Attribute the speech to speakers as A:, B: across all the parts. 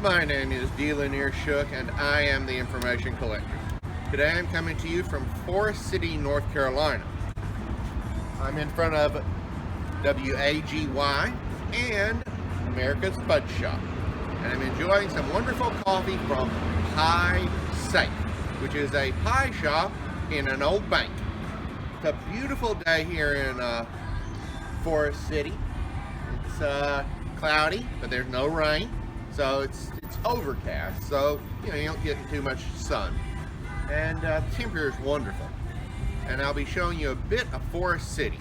A: My name is Dealanier Shook, and I am the Information Collector. Today I'm coming to you from Forest City, North Carolina. I'm in front of WAGY and America's Fudge Shop, and I'm enjoying some wonderful coffee from Pie Safe, which is a pie shop in an old bank. It's a beautiful day here in Forest City. It's cloudy, but there's no rain. So it's overcast, so you don't get too much sun, and the temperature is wonderful. And I'll be showing you a bit of Forest City.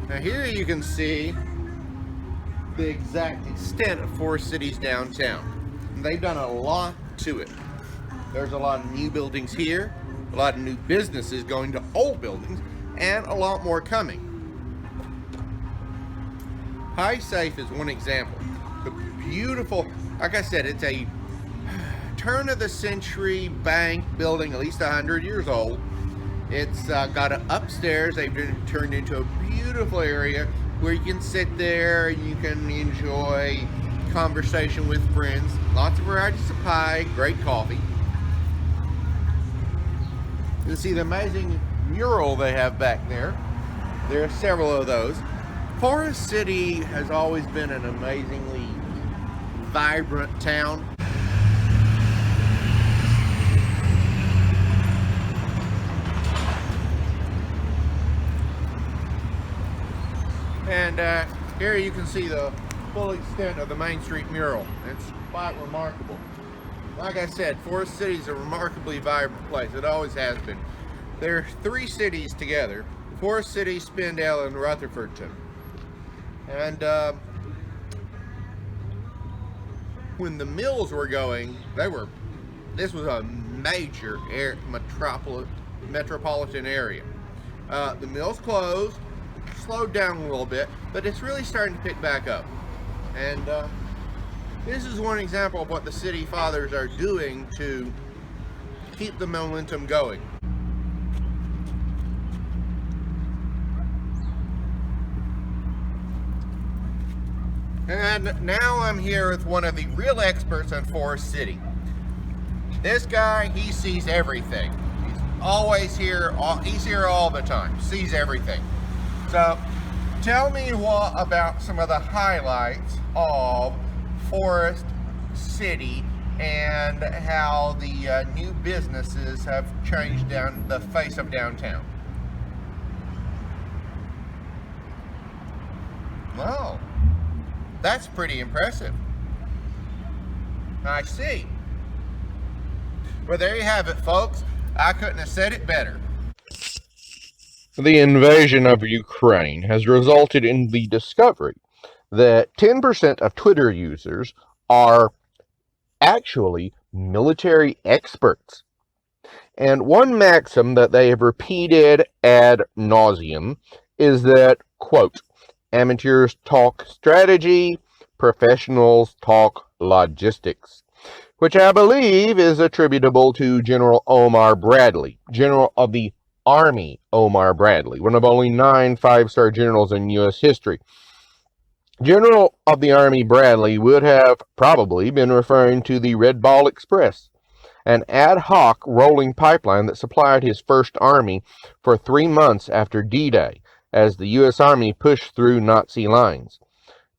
A: Now here you can see the exact extent of Forest City's downtown. They've done a lot to it. There's a lot of new buildings here, a lot of new businesses going to old buildings, and a lot more coming. Pie Safe is one example. The beautiful, like I said, it's a turn of the century bank building, at least 100 years old. It's got an upstairs they've turned into a beautiful area where you can sit there and you can enjoy conversation with friends. Lots of varieties of pie, great coffee. You see the amazing mural they have back there. There are several of those. Forest City has always been an amazingly vibrant town. And here you can see the full extent of the Main Street mural. It's quite remarkable. Like I said, Forest City is a remarkably vibrant place. It always has been. There are three cities together: Forest City, Spindale, and Rutherfordton. And when the mills were going, this was a major metropolitan area. The mills closed, slowed down a little bit, but it's really starting to pick back up. And this is one example of what the city fathers are doing to keep the momentum going. And now I'm here with one of the real experts on Forest City. This guy, he sees everything. He's always here, he's here all the time, sees everything. So tell me about some of the highlights of Forest City and how the new businesses have changed the face of downtown. Wow, that's pretty impressive. I see. Well, there you have it, folks. I couldn't have said it better.
B: The invasion of Ukraine has resulted in the discovery that 10% of Twitter users are actually military experts. And one maxim that they have repeated ad nauseum is that, quote, amateurs talk strategy, professionals talk logistics, which I believe is attributable to General Omar Bradley, General of the Army Omar Bradley, one of only 9 5-star generals in U.S. history. General of the Army Bradley would have probably been referring to the Red Ball Express, an ad hoc rolling pipeline that supplied his First Army for 3 months after D-Day, as the U.S. Army pushed through Nazi lines.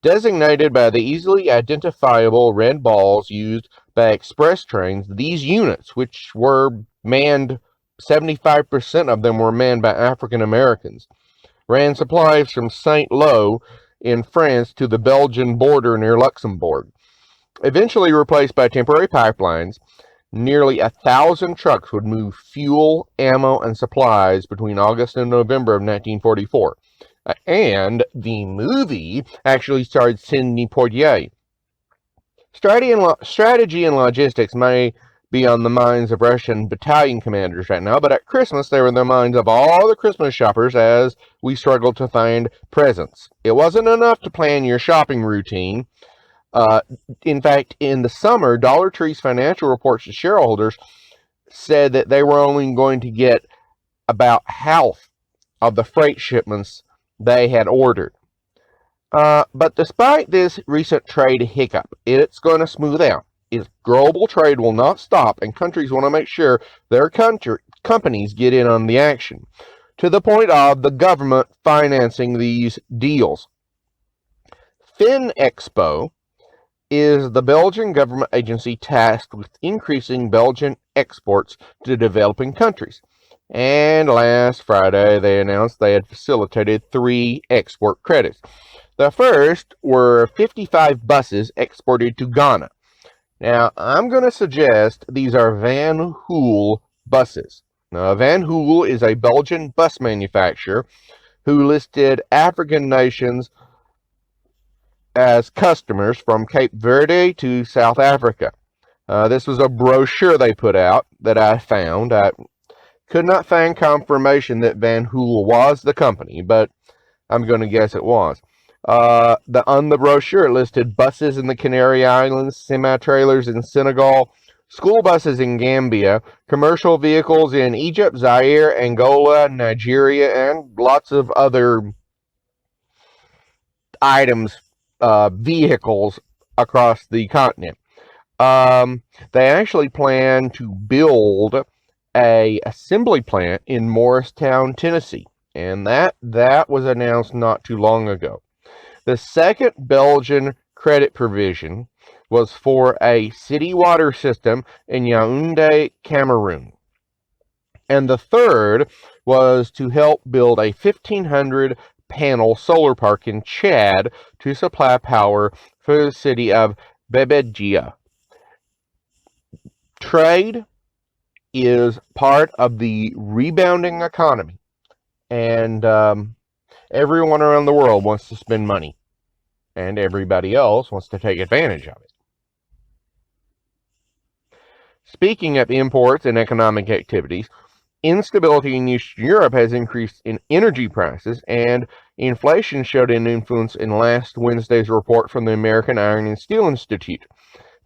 B: Designated by the easily identifiable red balls used by express trains, these units, which were manned, 75% of them were manned by African Americans, ran supplies from Saint-Lô in France to the Belgian border near Luxembourg. Eventually replaced by temporary pipelines, nearly 1,000 trucks would move fuel, ammo, and supplies between August and November of 1944. And the movie actually starred Sidney Poitier. Strategy and logistics may be on the minds of Russian battalion commanders right now, but at Christmas they were in the minds of all the Christmas shoppers as we struggled to find presents. It wasn't enough to plan your shopping routine. In fact, in the summer, Dollar Tree's financial reports to shareholders said that they were only going to get about half of the freight shipments they had ordered. But despite this recent trade hiccup, it's going to smooth out. Global trade will not stop, and countries want to make sure their companies get in on the action, to the point of the government financing these deals. FinExpo is the Belgian government agency tasked with increasing Belgian exports to developing countries. And last Friday, they announced they had facilitated 3 export credits. The first were 55 buses exported to Ghana. Now, I'm going to suggest these are Van Hool buses. Now, Van Hool is a Belgian bus manufacturer who listed African nations as customers from Cape Verde to South Africa. This was a brochure they put out that I found. I could not find confirmation that Van Hool was the company, but I'm going to guess it was. On the brochure, it listed buses in the Canary Islands, semi-trailers in Senegal, school buses in Gambia, commercial vehicles in Egypt, Zaire, Angola, Nigeria, and lots of other items, vehicles across the continent. They actually plan to build an assembly plant in Morristown, Tennessee, and that was announced not too long ago. The second Belgian credit provision was for a city water system in Yaoundé, Cameroon. And the third was to help build a 1,500 panel solar park in Chad to supply power for the city of Bebegia. Trade is part of the rebounding economy, and everyone around the world wants to spend money, and everybody else wants to take advantage of it. Speaking of imports and economic activities, instability in Eastern Europe has increased in energy prices, and inflation showed an influence in last Wednesday's report from the American Iron and Steel Institute.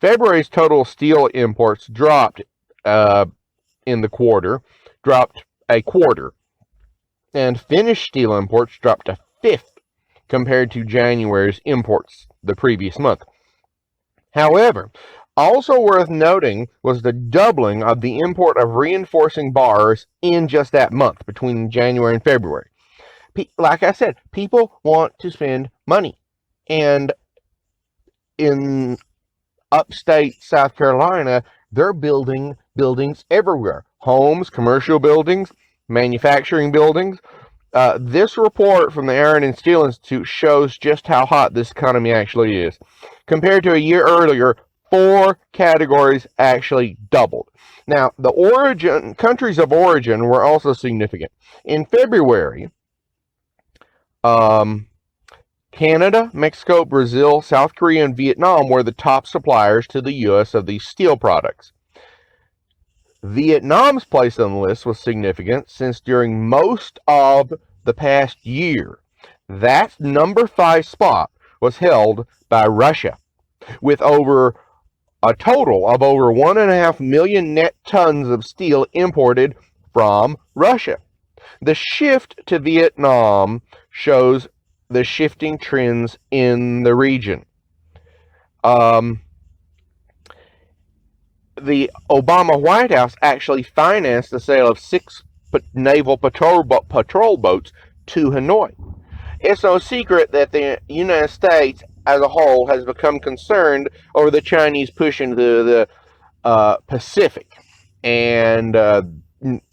B: February's total steel imports dropped a quarter, and finished steel imports dropped a fifth compared to January's imports the previous month. However, also worth noting was the doubling of the import of reinforcing bars in just that month, between January and February. Like I said, people want to spend money. And in upstate South Carolina, they're building buildings everywhere. Homes, commercial buildings, manufacturing buildings. This report from the Iron and Steel Institute shows just how hot this economy actually is. Compared to a year earlier, 4 categories actually doubled. Now, the countries of origin were also significant. In February, Canada, Mexico, Brazil, South Korea, and Vietnam were the top suppliers to the U.S. of these steel products. Vietnam's place on the list was significant since during most of the past year, that number 5 spot was held by Russia, with a total of over 1.5 million net tons of steel imported from Russia. The shift to Vietnam shows the shifting trends in the region. The Obama White House actually financed the sale of 6 naval patrol boats to Hanoi. It's no secret that the United States as a whole has become concerned over the Chinese push into the Pacific and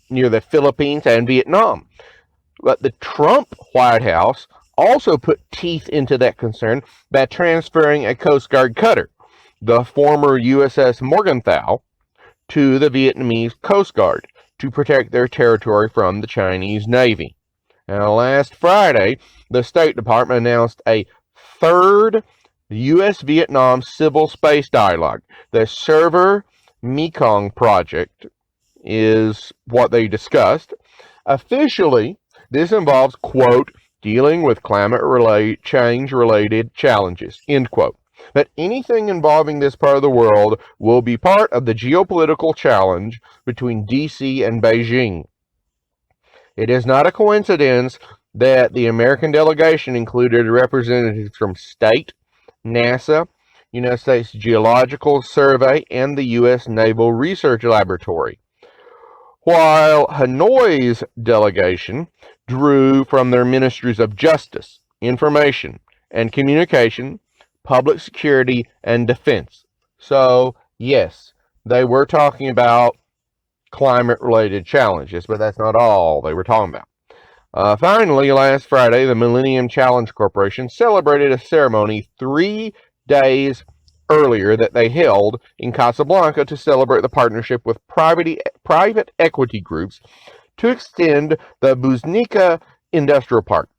B: near the Philippines and Vietnam. But the Trump White House also put teeth into that concern by transferring a Coast Guard cutter, the former USS Morgenthau, to the Vietnamese Coast Guard to protect their territory from the Chinese Navy. Now, last Friday, the State Department announced a third U.S.-Vietnam civil space dialogue. The Server Mekong project is what they discussed. Officially, this involves, quote, dealing with climate change-related challenges, end quote. But anything involving this part of the world will be part of the geopolitical challenge between D.C. and Beijing. It is not a coincidence that the American delegation included representatives from state, NASA, United States Geological Survey, and the U.S. Naval Research Laboratory, while Hanoi's delegation drew from their ministries of justice, information and communication, public security, and defense. So, yes, they were talking about climate-related challenges, but that's not all they were talking about. Finally, last Friday, the Millennium Challenge Corporation celebrated a ceremony 3 days earlier that they held in Casablanca to celebrate the partnership with private equity groups to extend the Buznica Industrial Park.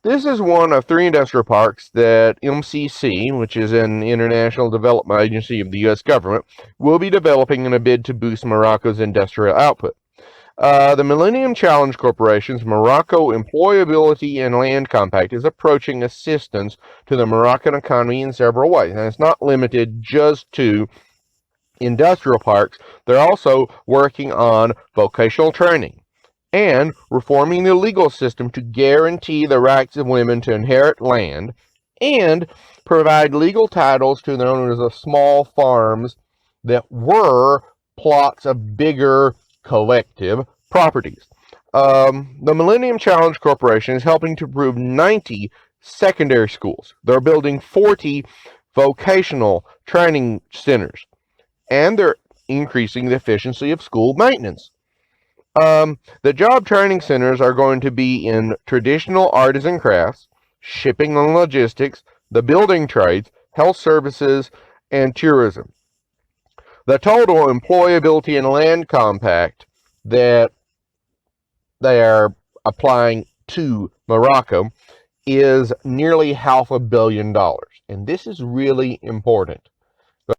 B: This is one of 3 industrial parks that MCC, which is an international development agency of the U.S. government, will be developing in a bid to boost Morocco's industrial output. The Millennium Challenge Corporation's Morocco Employability and Land Compact is approaching assistance to the Moroccan economy in several ways, and it's not limited just to industrial parks. They're also working on vocational training and reforming the legal system to guarantee the rights of women to inherit land and provide legal titles to the owners of small farms that were plots of bigger collective properties. The Millennium Challenge Corporation is helping to improve 90 secondary schools. They're building 40 vocational training centers, and they're increasing the efficiency of school maintenance. The job training centers are going to be in traditional artisan crafts, shipping and logistics, the building trades, health services, and tourism. The total employability and land compact that they are applying to Morocco is nearly $500 million. And this is really important.